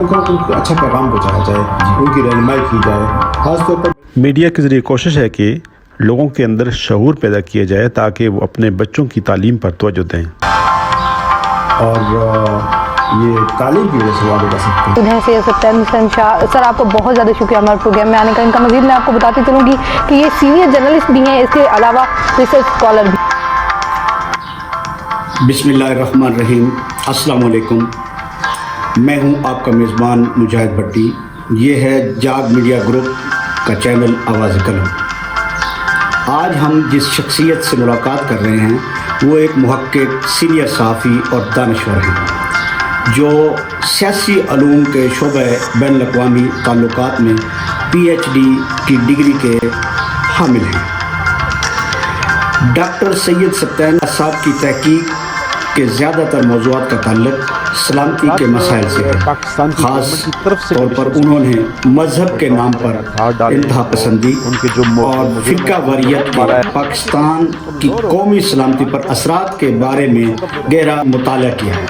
اچھا پیغام پہنچایا جائے، ان کی رہنمائی کی جائے. خاص طور پر میڈیا کے ذریعے کوشش ہے کہ لوگوں کے اندر شعور پیدا کیا جائے تاکہ وہ اپنے بچوں کی تعلیم پر توجہ دیں. اور یہ تعلیم کی وجہ سے وہ آگے بڑھ سکتے ہیں. سید ستین حسین شاہ سر، آپ کو بہت زیادہ شکریہ ہمارے پروگرام میں آنے کا. ان کا مزید میں آپ کو بتاتی چلوں گی کہ یہ سینئر جرنلسٹ بھی ہیں، اس کے علاوہ ریسرچ اسکالر بھی. بسم اللہ الرحمن الرحیم. السلام علیکم. میں ہوں آپ کا میزبان مجاہد بھٹی. یہ ہے جاگ میڈیا گروپ کا چینل آواز قلم. آج ہم جس شخصیت سے ملاقات کر رہے ہیں وہ ایک محقق، سینئر صحافی اور دانشور ہیں جو سیاسی علوم کے شعبہ بین الاقوامی تعلقات میں PhD کی ڈگری کے حامل ہیں. ڈاکٹر سید ستین صاحب کی تحقیق کے زیادہ تر موضوعات کا تعلق سلامتی کے مسائل سے ہے. خاص طور پر انہوں نے مذہب کے نام پر انتہا پسندی اور فرقہ واریت کے پاکستان کی قومی سلامتی پر اثرات کے بارے میں گہرا مطالعہ کیا ہے.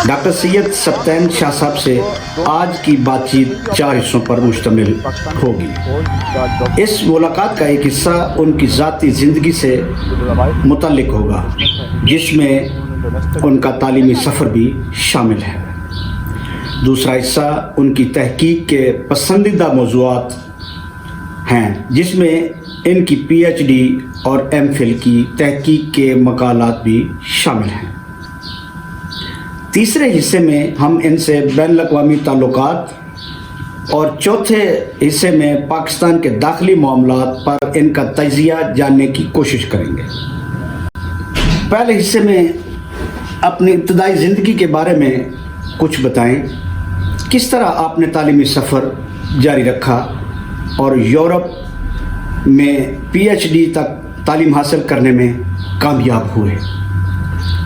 ڈاکٹر سید ستین شاہ صاحب سے آج کی بات چیت 4 حصوں پر مشتمل ہوگی. اس ملاقات کا ایک حصہ ان کی ذاتی زندگی سے متعلق ہوگا جس میں ان کا تعلیمی سفر بھی شامل ہے. دوسرا حصہ ان کی تحقیق کے پسندیدہ موضوعات ہیں جس میں ان کی PhD اور MPhil کی تحقیق کے مقالات بھی شامل ہیں. تیسرے حصے میں ہم ان سے بین الاقوامی تعلقات اور چوتھے حصے میں پاکستان کے داخلی معاملات پر ان کا تجزیہ جاننے کی کوشش کریں گے. پہلے حصے میں اپنی ابتدائی زندگی کے بارے میں کچھ بتائیں. کس طرح آپ نے تعلیمی سفر جاری رکھا اور یورپ میں PhD تک تعلیم حاصل کرنے میں کامیاب ہوئے؟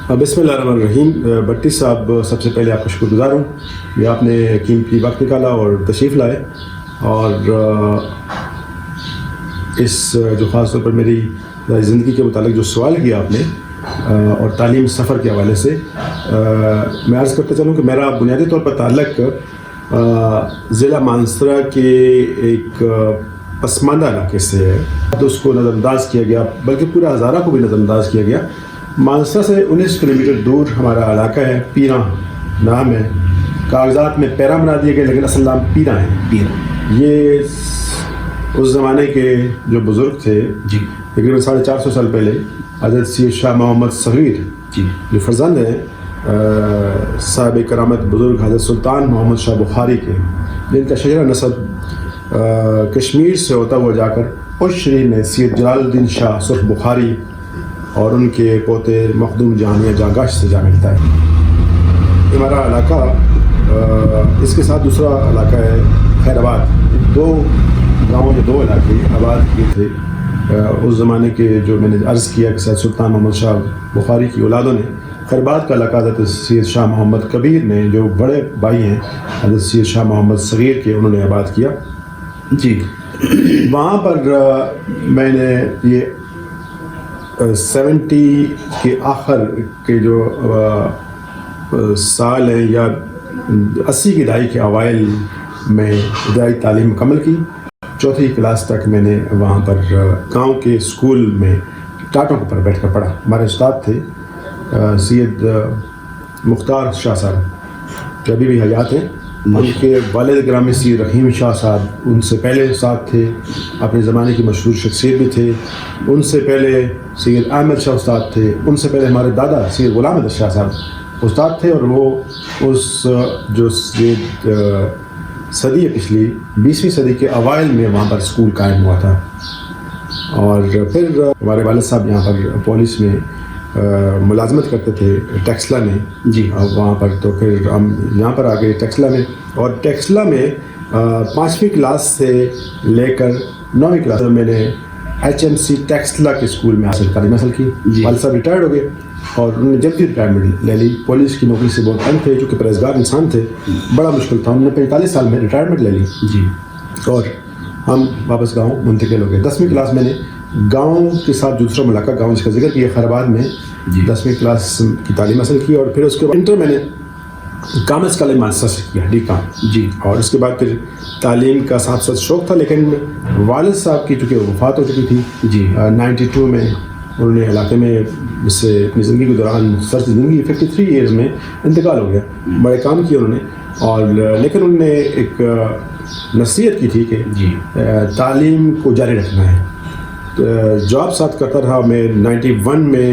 بسم اللہ الرحمن الرحیم. بھٹی صاحب، سب سے پہلے آپ کا شکر گزار ہوں کہ آپ نے قیمتی وقت نکالا اور تشریف لائے، اور اس جو خاص طور پر میری زندگی کے متعلق جو سوال کیا آپ نے اور تعلیم سفر کے حوالے سے، میں عرض کرتا چلوں کہ میرا بنیادی طور پر تعلق ضلع مانسرہ کے ایک پسماندہ علاقے سے ہے. تو اس کو نظر انداز کیا گیا، بلکہ پورا ہزارہ کو بھی نظر انداز کیا گیا. مانسرہ سے 19 کلومیٹر دور ہمارا علاقہ ہے. پیراں نام ہے، کاغذات میں پیرا بنا دیا گیا لیکن اصل نام پیراں ہے. یہ اس زمانے کے جو بزرگ تھے، تقریباً 450 سال پہلے، حضرت سید شاہ محمد صغیر جو فرزند ہیں صاحب کرامت بزرگ حضرت سلطان محمد شاہ بخاری کے، جن کا شجرہ نسب کشمیر سے ہوتا ہوا جا کر عشری میں سید جلال الدین شاہ سرخ بخاری اور ان کے پوتے مخدوم جہانیہ جاگاش سے جا ملتا ہے. یہ ہمارا علاقہ، اس کے ساتھ دوسرا علاقہ ہے خیر آباد. 2 گاؤں کے 2 علاقے آباد کیے تھے اس زمانے کے، جو میں نے عرض کیا کہ سید سلطان محمد شاہ بخاری کی اولادوں نے. خیر آباد کا علاقہ حضرت سید شاہ محمد کبیر نے، جو بڑے بھائی ہیں حضرت سید شاہ محمد صغیر کے، انہوں نے آباد کیا. وہاں پر میں نے یہ 70 کے آخر کے جو سال ہیں یا 80 کی دہائی کے اوائل میں ابتدائی تعلیم مکمل کی. 4تھی کلاس تک میں نے وہاں پر گاؤں کے اسکول میں ٹاٹوں پر بیٹھ کر پڑھا. ہمارے استاد تھے سید مختار شاہ صاحب، جو ابھی بھی حیات ہیں. ان کے والد گرامی سید رحیم شاہ صاحب ان سے پہلے استاد تھے، اپنے زمانے کی مشہور شخصیت بھی تھے. ان سے پہلے سید احمد شاہ استاد تھے. ان سے پہلے ہمارے دادا سید غلام احمد شاہ صاحب استاد تھے، اور وہ اس جو صدی پچھلی 20ویں صدی کے اوائل میں وہاں پر اسکول قائم ہوا تھا. اور پھر ہمارے والد صاحب یہاں پر پولیس میں ملازمت کرتے تھے ٹیکسلا میں. وہاں پر تو پھر ہم یہاں پر آ گئے ٹیکسلا میں، اور ٹیکسلا میں 5ویں کلاس سے لے کر 9ویں کلاس میں نے HMC ٹیکسلا کے اسکول میں تعلیم حاصل کی. والد صاحب ریٹائرڈ ہو گئے اور انہوں نے جلدی ریٹائرمنٹ لے لی. پولیس کی نوکری سے بہت تنگ تھے، چونکہ پرہیزگار انسان تھے، بڑا مشکل تھا. انہوں نے 45 سال میں ریٹائرمنٹ لے لی. اور ہم واپس گاؤں منتقل ہو گئے. 10ویں کلاس میں نے گاؤں کے ساتھ دوسرا ملاقہ، گاؤں جس کا ذکر کیا خیر آباد میں 10ویں کلاس کی تعلیم حاصل کی. اور پھر اس کے بعد انٹر میں نے کامرس کالج مانچسٹر سے کیا ڈی کام جی اور اس کے بعد پھر تعلیم کا ساتھ ساتھ شوق تھا، لیکن والد صاحب کی چونکہ وفات ہو چکی تھی جی 92 میں، انہوں نے علاقے میں اس سے اپنی زندگی کے دوران سرچ زندگی 53 ایئرز میں انتقال ہو گیا. بڑے کام کیے انہوں نے، اور لیکن انہوں نے ایک نصیحت کی تھی کہ جی تعلیم کو جاری رکھنا ہے. جاب ساتھ کرتا رہا. میں 91 میں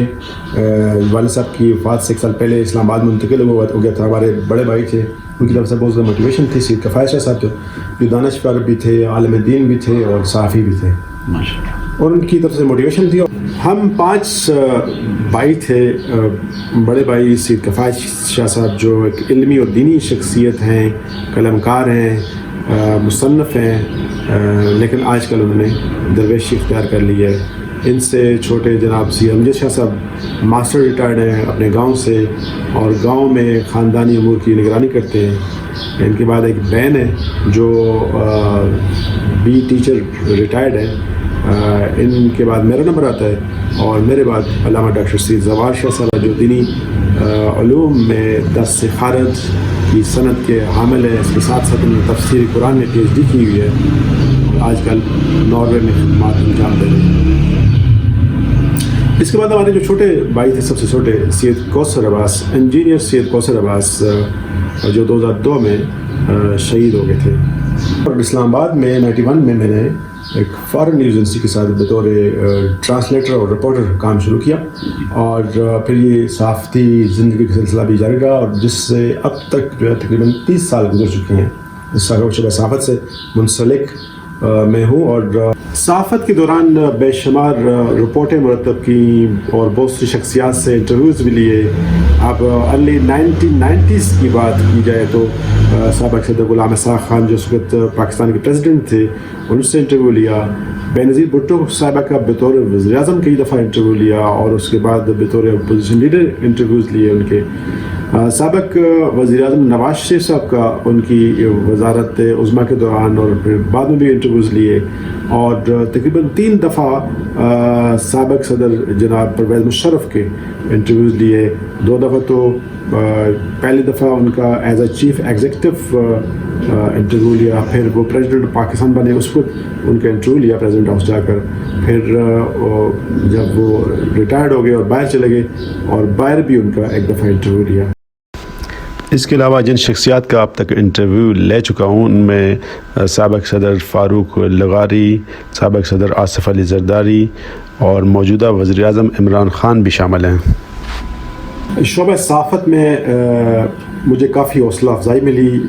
والد صاحب کی وفات سے 1 سال پہلے اسلام آباد منتقل ہو گیا تھا. ہمارے بڑے بھائی تھے، ان کی طرف سے بہت زیادہ موٹیویشن تھی. سید کفایت شاہ صاحب جو دانشور بھی تھے، عالم دین بھی تھے اور صحافی بھی تھے، اور ان کی طرف سے موٹیویشن تھی. ہم 5 بھائی تھے. بڑے بھائی سید کفایت شاہ صاحب جو ایک علمی اور دینی شخصیت ہیں، قلم کار ہیں، مصنف ہیں، لیکن آج کل انہوں نے درویشی اختیار کر لی ہے. ان سے چھوٹے جناب سی امجد شاہ صاحب ماسٹر ریٹائرڈ ہیں اپنے گاؤں سے، اور گاؤں میں خاندانی امور کی نگرانی کرتے ہیں. ان کے بعد ایک بہن ہے جو بی ٹیچر ریٹائرڈ ہے. ان کے بعد میرا نمبر آتا ہے، اور میرے بعد علامہ ڈاکٹر سید زوار شاہ صاحب جو دینی علوم میں 10 سخارت کی صنعت کے حامل ہے. اس کے ساتھ ساتھ انہوں نے تفسیر قرآن میں PhD کی ہوئی ہے، آج کل ناروے میں خدمات انجام دے رہے ہیں. اس کے بعد ہمارے جو چھوٹے بھائی تھے، سب سے چھوٹے سید کوثر عباس، انجینئر سید کوثر عباس، جو 2002 میں شہید ہو گئے تھے. اور اسلام آباد میں 91 میں نے ایک فارن نیوز ایجنسی کے ساتھ بطور ٹرانسلیٹر اور رپورٹر کام شروع کیا، اور پھر یہ صحافتی زندگی کا سلسلہ بھی جاری رہا، اور جس سے اب تک جو ہے تقریباً 30 سال گزر چکے ہیں. شعبہ صحافت سے منسلک میں ہوں، اور صحافت کے دوران بے شمار رپورٹیں مرتب کی اور بہت سی شخصیات سے انٹرویوز بھی لیے. اب ارلی 1990s کی بات کی جائے تو سابق صدر غلام اسحاق خان جو اس وقت پاکستان کے پریزیڈنٹ تھے، ان سے انٹرویو لیا. بینظیر بھٹو صاحبہ کا بطور وزیر اعظم کئی دفعہ انٹرویو لیا، اور اس کے بعد بطور اپوزیشن لیڈر انٹرویوز لیے ان کے. سابق وزیر اعظم نواز شریف صاحب کا ان کی وزارت عظمیٰ کے دوران اور پھر بعد میں بھی انٹرویوز لیے، اور تقریباً 3 دفعہ سابق صدر جناب پرویز مشرف کے انٹرویوز لیے. 2 دفعہ تو پہلی دفعہ ان کا as a chief executive interview لیا، پھر وہ پریزیڈنٹ پاکستان بنے اس وقت ان کا انٹرویو لیا پریزیڈنٹ ہاؤس جا کر. پھر جب وہ ریٹائرڈ ہو گئے اور باہر چلے گئے، اور باہر بھی ان کا ایک دفعہ انٹرویو لیا. اس کے علاوہ جن شخصیات کا اب تک انٹرویو لے چکا ہوں، ان میں سابق صدر فاروق لغاری، سابق صدر آصف علی زرداری اور موجودہ وزیر اعظم عمران خان بھی شامل ہیں. شعبہ صحافت میں مجھے کافی حوصلہ افزائی ملی،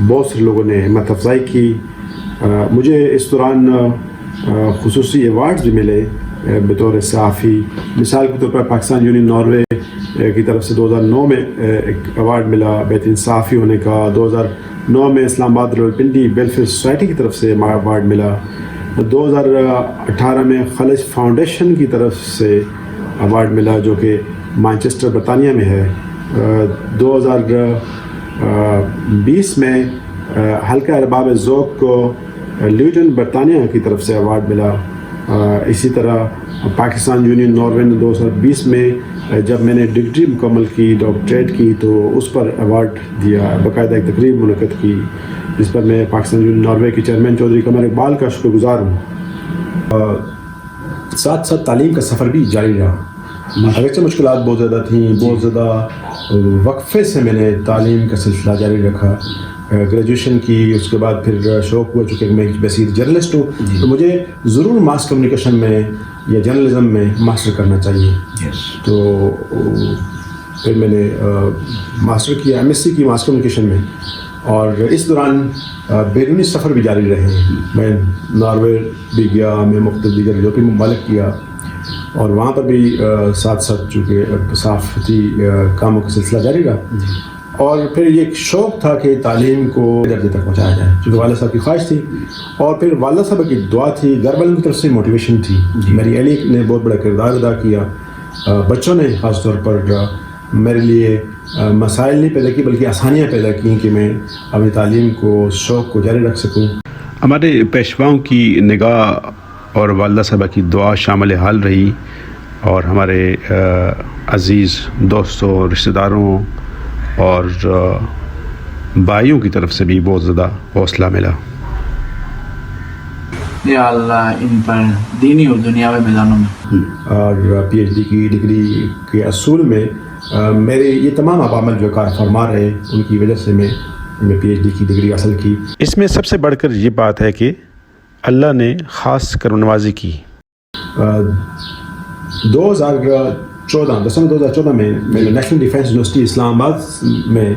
بہت سے لوگوں نے ہمت افزائی کی. مجھے اس دوران خصوصی ایوارڈز بھی ملے بطور صحافی. مثال کے طور پر پاکستان یونین ناروے کی طرف سے 2009 میں ایک ایوارڈ ملا بہترین صحافی ہونے کا. 2009 میں اسلام آباد راولپنڈی ویلفیئر سوسائٹی کی طرف سے ایوارڈ ملا. 2018 میں خلج فاؤنڈیشن کی طرف سے ایوارڈ ملا جو کہ مانچسٹر برطانیہ میں ہے. 2020 میں حلقہ ارباب ذوق کو لیوٹن برطانیہ کی طرف سے ایوارڈ ملا. اسی طرح پاکستان یونین ناروے نے 2020 میں جب میں نے ڈگری مکمل کی، ڈاکٹریٹ کی، تو اس پر ایوارڈ دیا. باقاعدہ ایک تقریب منعقد کی جس پر میں پاکستان یونین ناروے کے چیئرمین چودھری قمر اقبال کا شکر گزار ہوں. ساتھ ساتھ تعلیم کا سفر بھی جاری رہا. اگرچہ مشکلات بہت زیادہ تھیں، بہت زیادہ وقفے سے میں نے تعلیم کا سلسلہ جاری رکھا. گریجویشن کی، اس کے بعد پھر شوق ہوا چونکہ میں ایک بصیر جرنلسٹ ہوں تو مجھے ضرور ماس کمیونیکیشن میں یا جرنلزم میں ماسٹر کرنا چاہیے. تو پھر میں نے ماسٹر کیا، MSc کی ماس کمیونیکیشن میں، اور اس دوران بیرونی سفر بھی جاری رہے. میں ناروے بھی گیا، میں مختلف دیگر یورپی ممالک کیا، اور وہاں پر بھی ساتھ ساتھ چونکہ صحافتی کاموں کا سلسلہ جاری رہا. اور پھر یہ ایک شوق تھا کہ تعلیم کو درجے تک پہنچایا جائے، چونکہ والد صاحب کی خواہش تھی، اور پھر والدہ صاحب کی دعا تھی، گھر والوں کی طرف سے موٹیویشن تھی. میری اہلیہ نے بہت بڑا کردار ادا کیا. بچوں نے خاص طور پر میرے لیے مسائل نہیں پیدا کی بلکہ آسانیاں پیدا کی کہ میں اپنی تعلیم کو، شوق کو جاری رکھ سکوں. ہمارے پیشواؤں کی نگاہ اور والدہ صاحبہ کی دعا شامل حال رہی، اور ہمارے عزیز دوستوں، رشتہ داروں اور بھائیوں کی طرف سے بھی بہت زیادہ حوصلہ ملا. یا اللہ ان پر دینی اور دنیاوی میدانوں میں اور پی ایچ ڈی کی ڈگری کے اصول میں میرے یہ تمام عوامل جو کار فرما رہے ان کی وجہ سے میں پی ایچ ڈی کی ڈگری حاصل کی. اس میں سب سے بڑھ کر یہ بات ہے کہ اللہ نے خاص کرم نوازی کی. 2014 دسمبر 2014 میں نے نیشنل ڈیفینس یونیورسٹی اسلام آباد میں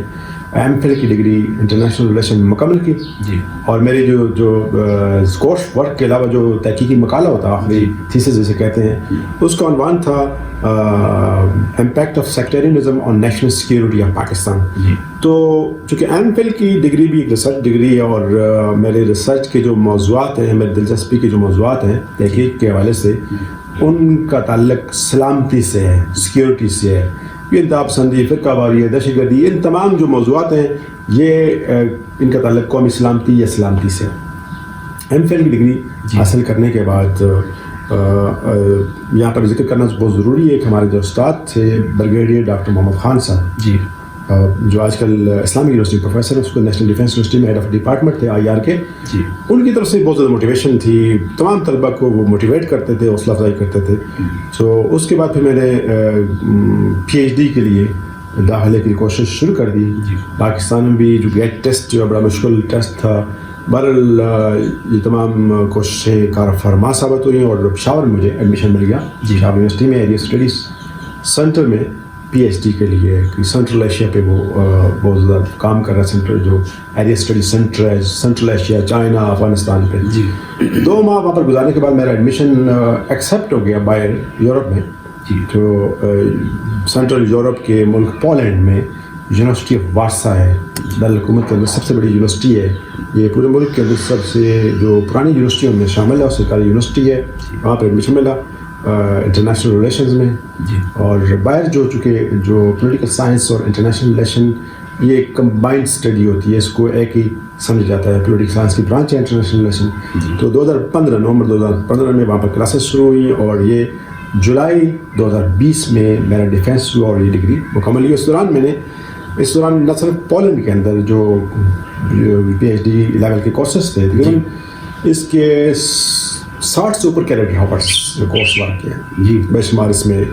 ایم فل کی ڈگری انٹرنیشنل ریلیشن مکمل کی. جی. اور میرے جو کورس ورک کے علاوہ جو تحقیقی مقالہ ہوتا ہے آخری تھیسس جسے کہتے ہیں اس کا عنوان تھا impact of sectarianism on national security of Pakistan. تو چونکہ ایم فل کی ڈگری بھی ایک ریسرچ ڈگری ہے اور میرے ریسرچ کے جو موضوعات ہیں میرے دلچسپی کے جو موضوعات ہیں تحقیق کے حوالے سے ان کا تعلق سلامتی سے ہے, سیکیورٹی سے ہے, یہ انتہا پسندی, فرقہ واریت, دہشت گردی, ان تمام جو موضوعات ہیں یہ ان کا تعلق قومی سلامتی یا سلامتی سے. ایم فل کی ڈگری حاصل کرنے کے بعد یہاں پر ذکر کرنا بہت ضروری ہے کہ ہمارے جو استاد تھے بریگیڈیئر ڈاکٹر محمد خان صاحب جی جو آج کل اسلامی یونیورسٹی پروفیسر اس کو نیشنل ڈیفینس یونیورسٹی میں ہیڈ آف ڈپارٹمنٹ تھے آئی آر کے. جی. ان کی طرف سے بہت زیادہ موٹیویشن تھی, تمام طلبہ کو وہ موٹیویٹ کرتے تھے, حوصلہ افزائی کرتے تھے. سو اس کے بعد پھر میں نے پی ایچ ڈی کے لیے داخلے کی کوشش شروع کر دی. پاکستان میں بھی جو گیٹ ٹیسٹ جو بڑا مشکل ٹیسٹ تھا, بہرحال یہ تمام کوششیں کار فرما ثابت ہوئی اور پشاور میں مجھے ایڈمیشن مل گیا پشاور یونیورسٹی میں ایریا اسٹڈیز سینٹر میں پی ایچ ڈی کے لیے. سینٹرل ایشیا پہ وہ بہت زیادہ کام کر رہا ہے سینٹر جو ایریا اسٹڈی سینٹر ہے سینٹرل ایشیا, چائنا, افغانستان پہ. 2 ماہ وہاں پر گزارنے کے بعد میرا ایڈمیشن ایکسیپٹ ہو گیا باہر یورپ میں. جو سینٹرل یورپ کے ملک پولینڈ میں یونیورسٹی آف وارسا ہے, دارالحکومت کے اندر سب سے بڑی یونیورسٹی ہے. یہ پورے ملک کے اندر سب سے جو پرانی یونیورسٹیوں میں شامل ہے, سرکاری یونیورسٹی ہے. وہاں پہ ایڈمیشن ملا انٹرنیشنل ریلیشنز میں. اور باہر چونکہ جو پولیٹیکل سائنس اور انٹرنیشنل ریلیشن یہ کمبائنڈ اسٹڈی ہوتی ہے, اس کو ایک ہی سمجھ جاتا ہے, پولیٹیکل سائنس کی برانچ ہے انٹرنیشنل ریلیشن. تو 2015 نومبر 2015 میں وہاں پر کلاسز شروع ہوئی اور یہ جولائی 2020 میں میرا ڈیفینس ہوا اور یہ ڈگری مکمل ہوئی. اس دوران نہ صرف پولینڈ کے اندر جو پی ایچ ڈی لیول کے کورسز تھے تقریباً اس کے 60 سے اوپر کیریڈٹ ہاورس کورس ورک کیا. بے شمار اس میں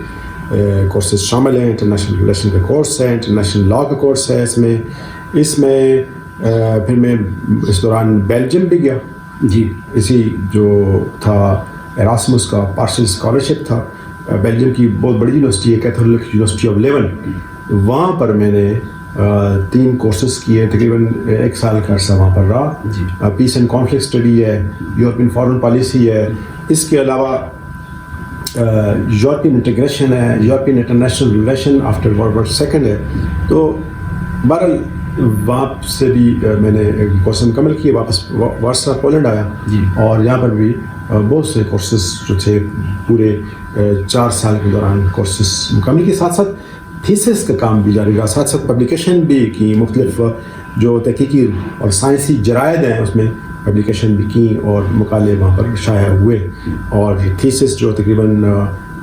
کورسز شامل ہیں. انٹرنیشنل ریلیشن کا کورس ہے, انٹرنیشنل لا کا کورس ہے. اس میں پھر میں اس دوران بیلجیم بھی گیا. اسی جو تھا ایراسمس کا پارشل اسکالرشپ تھا. بیلجیم کی بہت بڑی یونیورسٹی ہے کیتھولک یونیورسٹی آف لیون. وہاں پر میں نے 3 کورسز کیے, تقریباً 1 سال کا عرصہ وہاں پر رہا. پیس اینڈ کانفلکٹ اسٹڈی ہے, یورپین فارن پالیسی ہے, اس کے علاوہ یورپین انٹیگریشن ہے, European international relation after world war second ہے. تو بہرحال وہاں سے بھی میں نے کورس مکمل کیے, واپس وارسا پولینڈ آیا. اور یہاں پر بھی بہت سے کورسز جو تھے پورے 4 سال کے دوران کورسز مکمل کے ساتھ ساتھ تھیسس کا کام بھی جاری رہا, ساتھ ساتھ پبلیکیشن بھی کی. مختلف جو تحقیقی اور سائنسی جرائد ہیں اس میں پبلیکیشن بھی کی اور مقالے وہاں پر شائع ہوئے. اور تھیسس جو تقریباً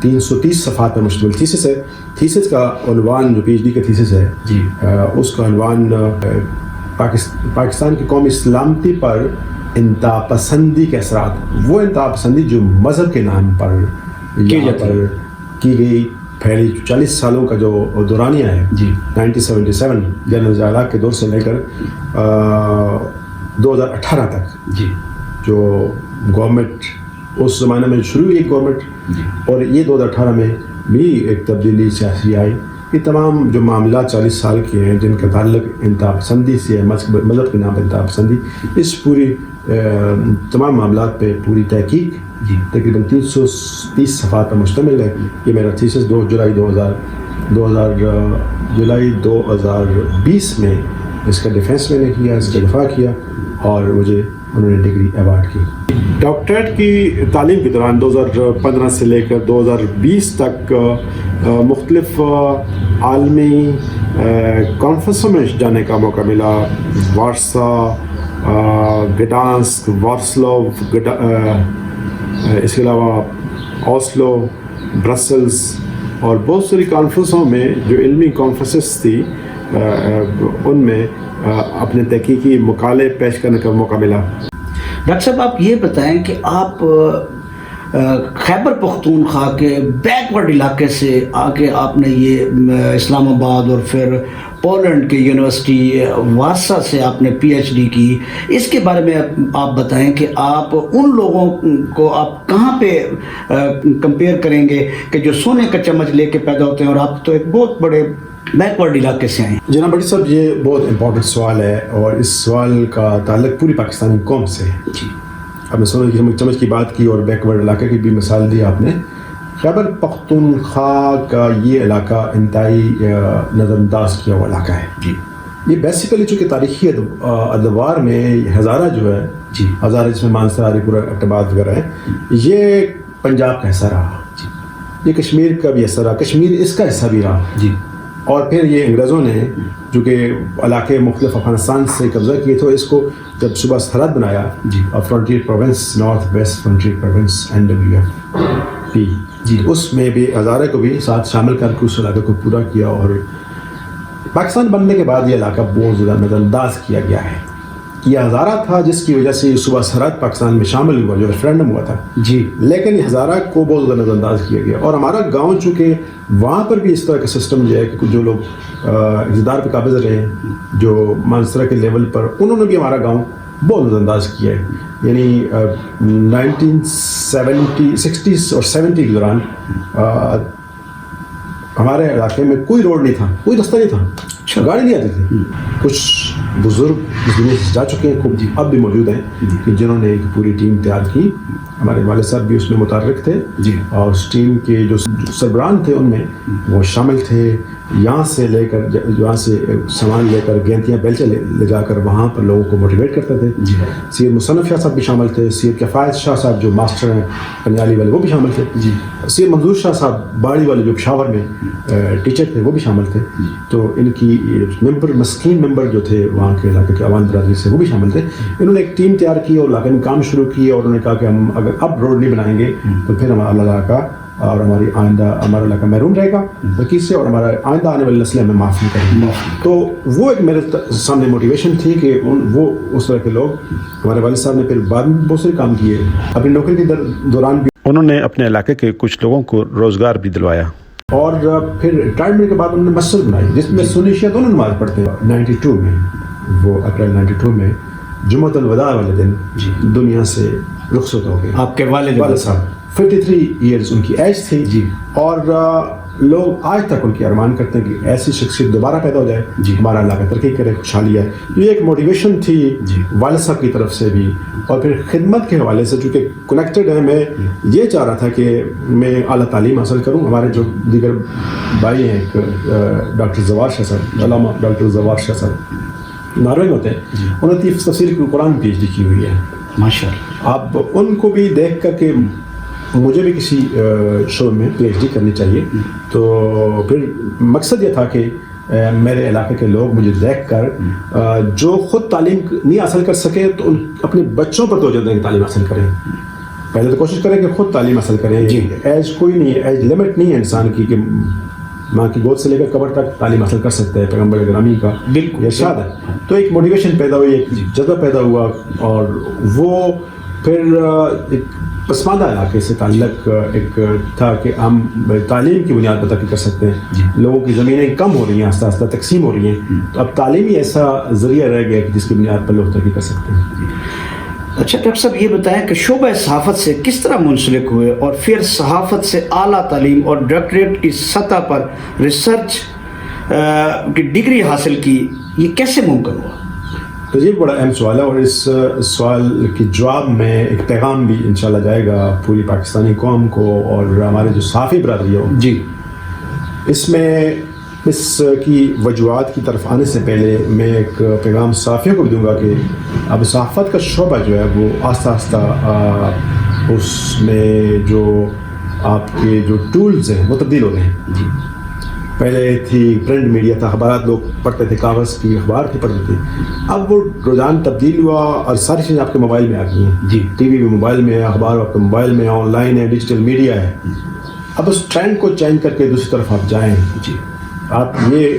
330 صفحات پر مشتمل تھیسس ہے. تھیسس کا عنوان جو پی ایچ ڈی کا تھیسس ہے اس کا عنوان پاکستان کی قومی سلامتی پر انتہا پسندی کے اثرات. وہ انتہا پسندی جو مذہب کے نام پر یہاں پر کی گئی پہلی 40 سالوں کا جو دورانیہ ہے 1977 جنرل ضیاء کے دور سے لے کر 2018 تک جو گورنمنٹ اس زمانے میں شروع ہوئی گورنمنٹ اور یہ 2018 میں بھی ایک تبدیلی سیاسی آئی. یہ تمام جو معاملات 40 سال کے ہیں جن کا تعلق انتہا پسندی سے ہے, مذہب کے نام پر انتہا پسندی, اس پوری تمام معاملات پہ پوری تحقیق تقریباً 330 صفحات پر مشتمل ہے. یہ میرا تھیسس جولائی 2020 میں اس کا ڈیفینس میں نے کیا, اس کا دفاع کیا اور مجھے انہوں نے ڈگری ایوارڈ کی. ڈاکٹریٹ کی تعلیم کے دوران 2015 سے لے کر 2020 تک مختلف عالمی کانفرنسوں میں جانے کا موقع ملا. وارسا, گڈانسک, وارسلو, اس کے علاوہ اوسلو, برسلز اور بہت ساری کانفرنسوں میں جو علمی کانفرنسز تھی ان میں اپنے تحقیقی مقالے پیش کرنے کا موقع ملا. ڈاکٹر صاحب آپ یہ بتائیں کہ آپ خیبر پختونخوا کے بیکورڈ علاقے سے آگے آپ نے یہ اسلام آباد اور پھر پولینڈ کے یونیورسٹی وارسا سے آپ نے پی ایچ ڈی کی. اس کے بارے میں آپ بتائیں کہ آپ ان لوگوں کو آپ کہاں پہ کمپیئر کریں گے کہ جو سونے کا چمچ لے کے پیدا ہوتے ہیں اور آپ تو ایک بہت بڑے بیکورڈ علاقے سے ہیں. جناب بٹی صاحب یہ بہت امپورٹنٹ سوال ہے اور اس سوال کا تعلق پوری پاکستانی قوم سے ہے. جی اب میں سونے کی چمچ کی بات کی اور بیکورڈ علاقے کی بھی مثال دی آپ نے. خیبر پختونخوا کا یہ علاقہ انتہائی نظر انداز کیا ہوا علاقہ ہے. جی یہ بیسیکلی چونکہ تاریخی ادوار میں ہزارہ جو ہے جی ہزارہ جس میں مانسر علی پورہ اقتباد وغیرہ ہے یہ پنجاب کا حصہ رہا. جی یہ کشمیر کا بھی حصہ رہا, کشمیر اس کا حصہ بھی رہا. جی اور پھر یہ انگریزوں نے جو کہ علاقے مختلف افغانستان سے قبضہ کیے تھے اس کو جب صوبہ سرحد بنایا جی frontier province north west frontier province NWFP جی اس میں بھی ہزارہ کو بھی ساتھ شامل کر کے اس علاقے کو پورا کیا. اور پاکستان بننے کے بعد یہ علاقہ بہت زیادہ نظر انداز کیا گیا ہے. یہ ہزارہ تھا جس کی وجہ سے یہ صوبہ سرحد پاکستان میں شامل ہوا جو ریفرینڈم ہوا تھا. جی لیکن یہ ہزارہ کو بہت زیادہ نظر انداز کیا گیا. اور ہمارا گاؤں چونکہ وہاں پر بھی اس طرح کا سسٹم جو ہے کہ جو لوگ اقتدار پہ قابض رہے ہیں جو مانسرا کے لیول پر انہوں نے بھی ہمارا گاؤں بہت نظر انداز کیا ہے. یعنی 1960s اور 70 کے دوران ہمارے علاقے میں کوئی روڈ نہیں تھا, کوئی رستہ نہیں تھا, گاڑی نہیں آتی تھی. کچھ بزرگ اس دنیا سے جا چکے ہیں, خوب اب بھی موجود ہیں کہ جنہوں نے ایک پوری ٹیم تیار کی. ہمارے والد صاحب بھی اس میں متحرک تھے جی اور اس ٹیم کے جو سربراہ تھے ان میں وہ شامل تھے. یہاں سے لے کر یہاں سے سامان لے کر گینتیاں بیلچے لے جا کر وہاں پر لوگوں کو موٹیویٹ کرتے تھے. جی سید مصنف شاہ صاحب بھی شامل تھے, سید کفایت شاہ صاحب جو ماسٹر ہیں پنجالی والے وہ بھی شامل تھے. جی سید منظور شاہ صاحب باڑی والے جو پشاور میں ٹیچر تھے وہ بھی شامل تھے. تو ان کی ممبر مسکین ممبر جو تھے وہاں کے علاقے کے عوام برادری سے وہ بھی شامل تھے. انہوں نے ایک ٹیم تیار کی اور علاقے میں کام شروع کیا اور انہوں نے کہا کہ ہم اگر اب روڈ نہیں بنائیں گے تو پھر ہمارا علاقہ اور ہمارا علاقہ محروم رہے گا ترقی سے اور ہمارا آئندہ آنے والی نسلیں ہمیں معاف نہیں کریں گی. تو وہ ایک میرے سامنے موٹیویشن تھی کہ وہ اس طرح کے لوگ ہمارے والد صاحب نے پھر بعد میں بہت سے کام کیے. اپنی نوکری کے دوران بھی انہوں نے اپنے علاقے کے کچھ لوگوں کو روزگار بھی دلوایا. اور پھر ریٹائرمنٹ کے بعد انہوں نے مسجد بنائی جس میں سنی شیعہ دونوں نماز پڑھتے ہیں. 92 میں وہ اپریل 92 میں جمعۃ الوداع والے دن دنیا سے رخصت ہو گئے. آپ کے والد صاحب 53 ایئرز ان کی ایج تھی. جی اور لوگ آج تک ان کی ارمان کرتے ہیں کہ ایسی شخصیت دوبارہ پیدا ہو جائے جی ہمارا علاقہ ترقی کرے, خوشحالی ہے. یہ ایک موٹیویشن تھی جی والد صاحب کی طرف سے بھی. اور پھر خدمت کے حوالے سے چونکہ کنیکٹڈ ہے, میں یہ چاہ رہا تھا کہ میں اعلیٰ تعلیم حاصل کروں. ہمارے جو دیگر بھائی ہیں ایک ڈاکٹر زوار شاہ صاحب, علامہ ڈاکٹر زوار شاہ صاحب ناروے میں ہوتے ہیں, انہوں نے تفسیر قرآن پی ایچ ڈی کی ہوئی ہے ماشاء اللہ. اب ان کو بھی دیکھ کر کے مجھے بھی کسی شعبے میں پی ایچ ڈی کرنی چاہیے. تو پھر مقصد یہ تھا کہ میرے علاقے کے لوگ مجھے دیکھ کر جو خود تعلیم نہیں حاصل کر سکے تو ان اپنے بچوں پر توجہ دیں کہ تعلیم حاصل کریں. پہلے تو کوشش کریں کہ خود تعلیم حاصل کریں. ایج کوئی نہیں ہے, ایج لمٹ نہیں ہے انسان کی کہ ماں کی گود سے لے کر قبر تک تعلیم حاصل کر سکتے ہیں. پیغمبر گرامی کا بالکل ارشاد ہے. تو ایک موٹیویشن پیدا ہوئی, ایک جذبہ پیدا ہوا اور وہ پھر ایک پسماندہ علاقے سے تعلق ایک تھا کہ ہم تعلیم کی بنیاد پر ترقی کر سکتے ہیں. لوگوں کی زمینیں کم ہو رہی ہیں, آہستہ آہستہ تقسیم ہو رہی ہیں, تو اب تعلیم ہی ایسا ذریعہ رہ گیا کہ جس کی بنیاد پر لوگ ترقی کر سکتے ہیں. اچھا ڈاکٹر صاحب یہ بتائیں کہ شعبہ صحافت سے کس طرح منسلک ہوئے اور پھر صحافت سے اعلیٰ تعلیم اور ڈاکٹریٹ کی سطح پر ریسرچ کی ڈگری حاصل کی, یہ کیسے ممکن ہوا؟ تو یہ بڑا اہم سوال ہے اور اس سوال کے جواب میں ایک پیغام بھی انشاءاللہ جائے گا پوری پاکستانی قوم کو اور ہمارے جو صحافی برادری ہو. جی اس میں اس کی وجوہات کی طرف آنے سے پہلے میں ایک پیغام صحافیوں کو بھی دوں گا کہ اب صحافت کا شعبہ جو ہے وہ آہستہ آہستہ اس میں جو آپ کے جو ٹولز ہیں وہ تبدیل ہو گئے ہیں. جی پہلے تھی پرنٹ میڈیا تھا, اخبارات لوگ پڑھتے تھے, کاغذ کی اخبار کی پڑھتے تھے. اب وہ رجحان تبدیل ہوا اور ساری چیزیں آپ کے موبائل میں آ گئی ہیں. جی ٹی وی بھی موبائل میں ہے, اخبار آپ کے موبائل میں ہے, آن لائن ہے, ڈیجیٹل میڈیا ہے. اب اس ٹرینڈ کو چینج کر کے دوسری طرف آپ جائیں. جی آپ یہ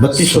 3200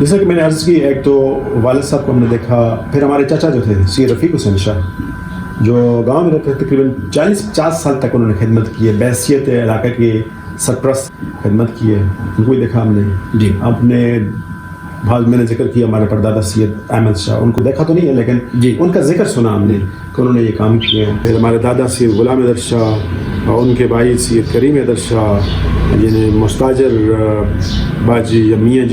جیسا کہ میں نے عرض کی، ایک تو والد صاحب کو ہم نے دیکھا، پھر ہمارے چاچا جو تھے سید رفیق حسین شاہ، جو گاؤں میں رہتے تقریباً 40-50 سال تک انہوں نے خدمت کی ہے، بحیثیت علاقے کے سرپرست خدمت کی ہے، ان کو بھی دیکھا ہم نے. جی. اپنے بعد میں نے ذکر کیا ہمارے پردادا سید احمد شاہ، ان کو دیکھا تو نہیں ہے لیکن جی ان کا ذکر سنا ہم نے کہ انہوں نے یہ کام کیے ہیں. پھر ہمارے دادا سید غلام حیدر شاہ اور ان کے بھائی سید کریم حیدر شاہ، یعنی مستاجر باجی یا میاں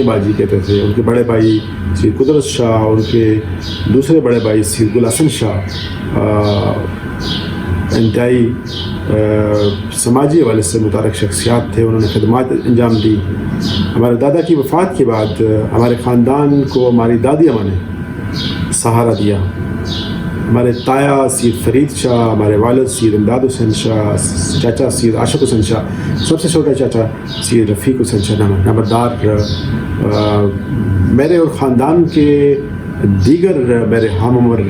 باجی کہتے تھے. ان کے بڑے بھائی سید قدرت شاہ اور ان کے دوسرے بڑے بھائی سید گل حسن شاہ انتہائی سماجی حوالے سے متحرک شخصیات تھے. انہوں نے خدمات انجام دی. ہمارے دادا کی وفات کے بعد ہمارے خاندان کو ہماری دادی اماں نے سہارا دیا. ہمارے تایا سید فرید شاہ، ہمارے والد سید امداد حسین شاہ، چاچا سید عاشق حسین شاہ، سب سے چھوٹا چاچا سید رفیق حسین شاہ نمبردار. میرے اور خاندان کے دیگر میرے ہم عمر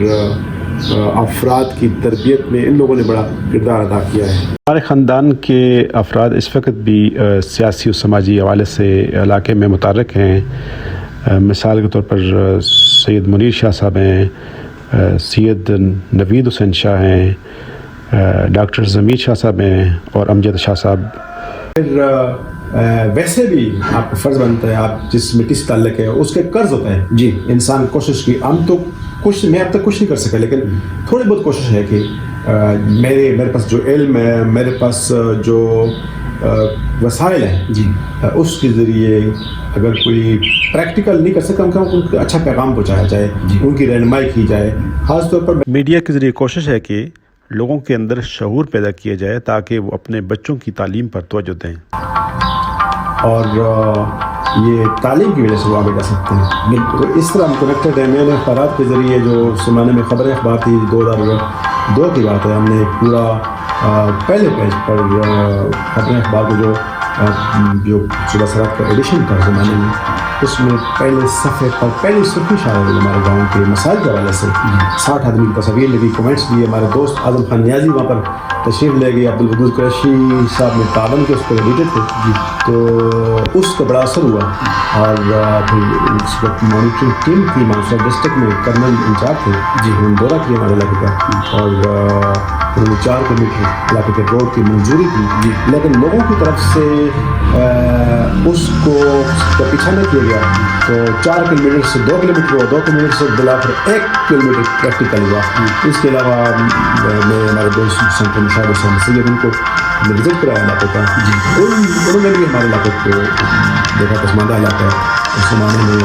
افراد کی تربیت میں ان لوگوں نے بڑا کردار ادا کیا ہے. ہمارے خاندان کے افراد اس وقت بھی سیاسی و سماجی حوالے سے علاقے میں متحرک ہیں. مثال کے طور پر سید منیر شاہ صاحب ہیں، سید نوید حسین شاہ ہیں، ڈاکٹر ضمیر شاہ صاحب ہیں اور امجد شاہ صاحب. پھر ویسے بھی آپ کو فرض بنتا ہے، آپ جس مٹی سے تعلق ہے اس کے قرض ہوتا ہے. جی. انسان کوشش کی، ہم تو کچھ میں اب تک کچھ نہیں کر سکا لیکن تھوڑی بہت کوشش ہے کہ میرے پاس جو علم ہے، میرے پاس جو وسائل ہیں، جی اس کے ذریعے اگر کوئی پریکٹیکل نہیں کر سکتا، ان کو اچھا پیغام پہنچایا جائے، ان کی رہنمائی کی جائے. خاص طور پر میڈیا کے ذریعے کوشش ہے کہ لوگوں کے اندر شعور پیدا کیا جائے تاکہ وہ اپنے بچوں کی تعلیم پر توجہ دیں، اور یہ تعلیم کی وجہ سے وہ آگے جا سکتے ہیں. تو اس طرح ہم کنیکٹڈ ہیں. میں نے اخبارات کے ذریعے جو زمانے میں خبر اخبار تھی 2002 کی بات ہے، ہم نے پورا پہلے پیج پر خبر اخبار کو جو صبح سرات کا ایڈیشن تھا زمانے میں، اس میں پہلے صفحے پر پہلی سرخی شامل ہوئی ہمارے گاؤں کے مسائل کے حوالے سے. 60 آدمی کی تصاویر لگی، کمنٹس دیے. ہمارے دوست اعظم خان نیازی وہاں پر تشریف لے گئے، عبدالودود قریشی صاحب نے تعاون کے اس پر ایڈیٹر تھے. تو اس کا بڑا اثر ہوا. اور پھر اس وقت مانیٹرنگ ٹیم کی مانسا ڈسٹرکٹ میں کرنل انچارج تھے، انہوں نے دورہ کیا ہمارے علاقے کا، اور انہوں نے 4 کلومیٹر علاقے کے روڈ کی منظوری کی. لیکن لوگوں کی طرف سے اس کو پیچھا نہ کیا گیا، تو 4 کلومیٹر سے 2 کلومیٹر ہوا، 2 کلومیٹر سے بلا کر 1 کلومیٹر پریکٹیکل ہوا. اس کے علاوہ میں ہمارے دوست سینٹر مشاہد حسین سید، ان کو وزٹ کرایا علاقے کا. انہوں نے بھی ہمارے علاقے کو دیکھا، پسماندہ علاقہ ہے. اس زمانے میں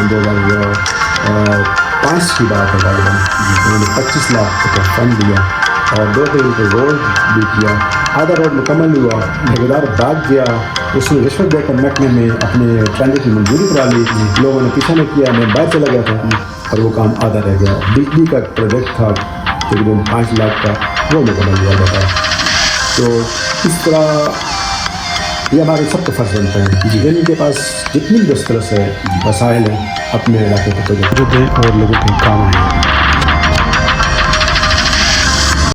2005 کی بات ہے غالباً، انہوں نے 25 لاکھ کا فنڈ دیا اور 2 کلومیٹر روڈ بھی کیا. آدھا روڈ مکمل ہوا، ٹھیکیدار بھاگ گیا، اس نے رشوت دے کر محکمے میں اپنے ٹینڈر کی منظوری کرا لی. لوگوں نے پیچھا نہیں کیا، میں باہر چلا گیا تھا اور وہ کام آدھا رہ گیا. بجلی کا پروجیکٹ تھا تقریباً 5 لاکھ کا، وہ مکمل ہوا جاتا ہے. تو اس طرح یہ ہمارے سب کو فرض بنتا ہے کہ ان کے پاس جتنی بھی دسترس ہے، وسائل ہیں، اپنے علاقے کو توجہ دیں اور لوگوں کے کام آئیں.